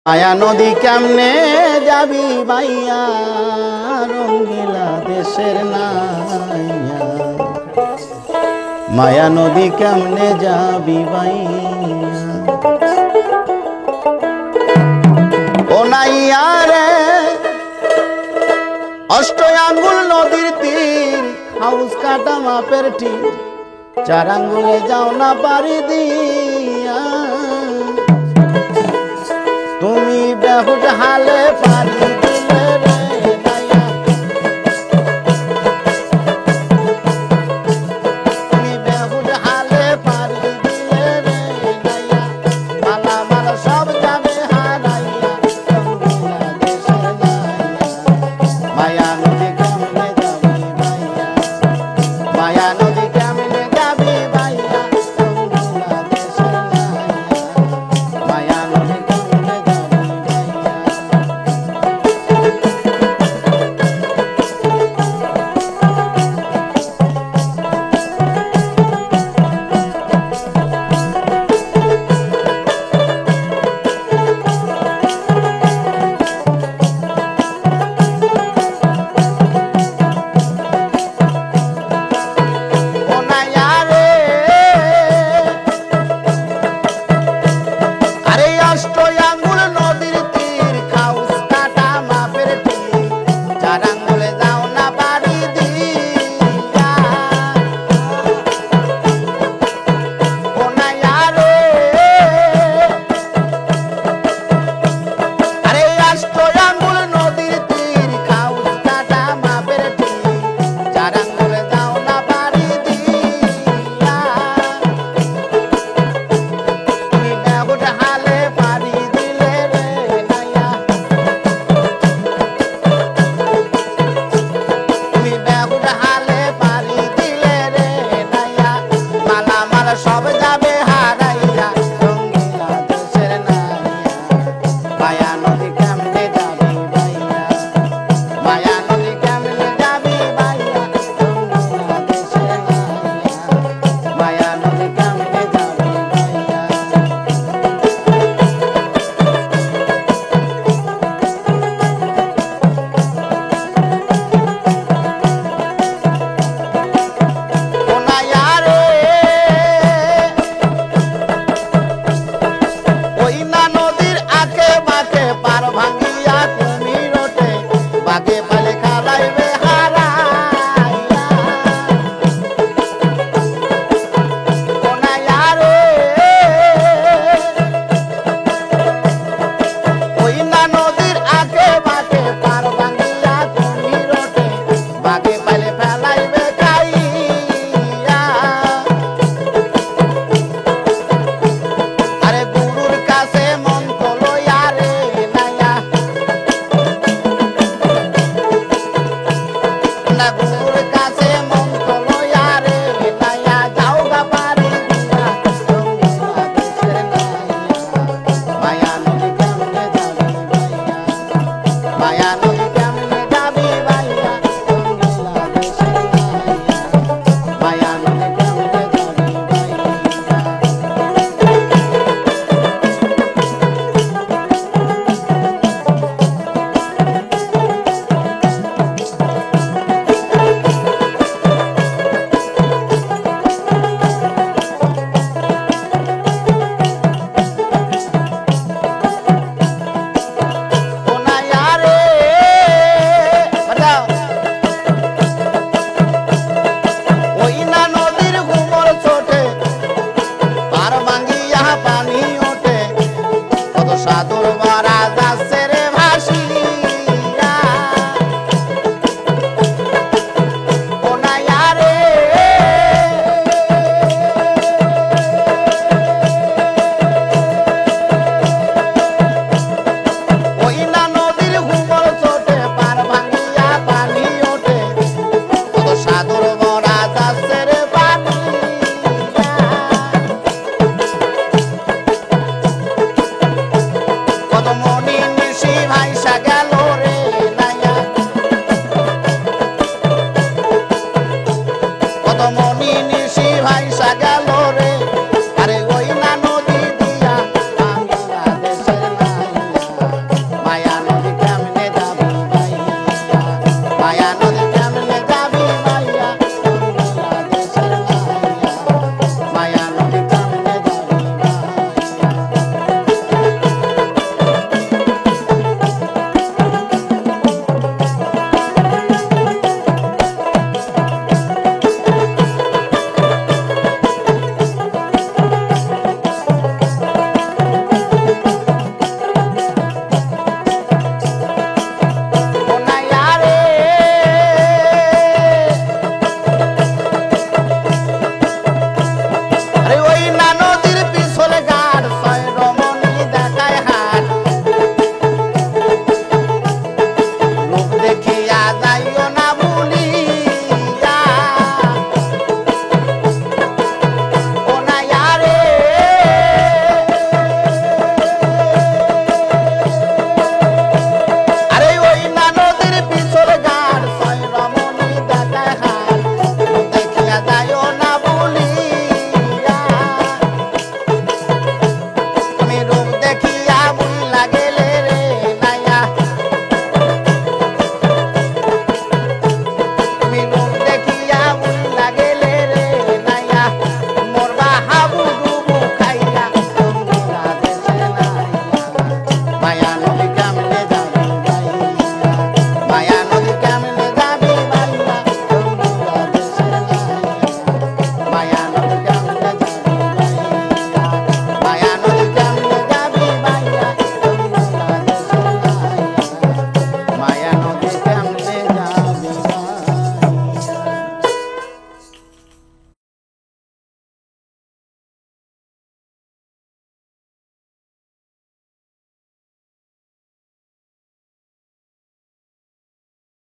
মায়া নদী কেমনে যাবি বাইয়া রঙ্গিলা দেশের নাইয়া। মায়া নদী কেমনে যাবি বাইয়া ও নাইয়া রে অষ্ট আঙ্গুল নদীর তীর হাউস কাটা মাপের তীর চার আঙ্গুলে যাও না পারি দিয়া তুমি বেহুশ হালে পারি দিলে রে নাইয়া। তুমি বেহুশ হালে পারি দিলে রে নাইয়া। মালা মালা সব যাবে হারাইয়া রঙ্গিলা দেশের নাইয়া। মায়া নদী কেমনে যাবি বাইয়া মায়া নদী কেমনে যাবি বাইয়া রঙ্গিলা দেশের নাইয়া। মায়া নদী কেমনে সব যাবে হারাইয়া রঙ্গিলা দেশের নাইয়া। মায়া নদী কেমনে যাবি বাইয়া মায়া নদী কেমনে যাবি বাইয়া রঙ্গিলা দেশের নাইয়া। মায়া নদী কেমনে যাবি বাইয়া সাদর মারা যাচ্ছে রে ভাসিয়া ও নাইয়া রে ওই না নদীর ঘুমর চোটে পার ভাঙিয়া পানি ওঠে কত সাদর মারা যাচ্ছে রে কত মনি মায়া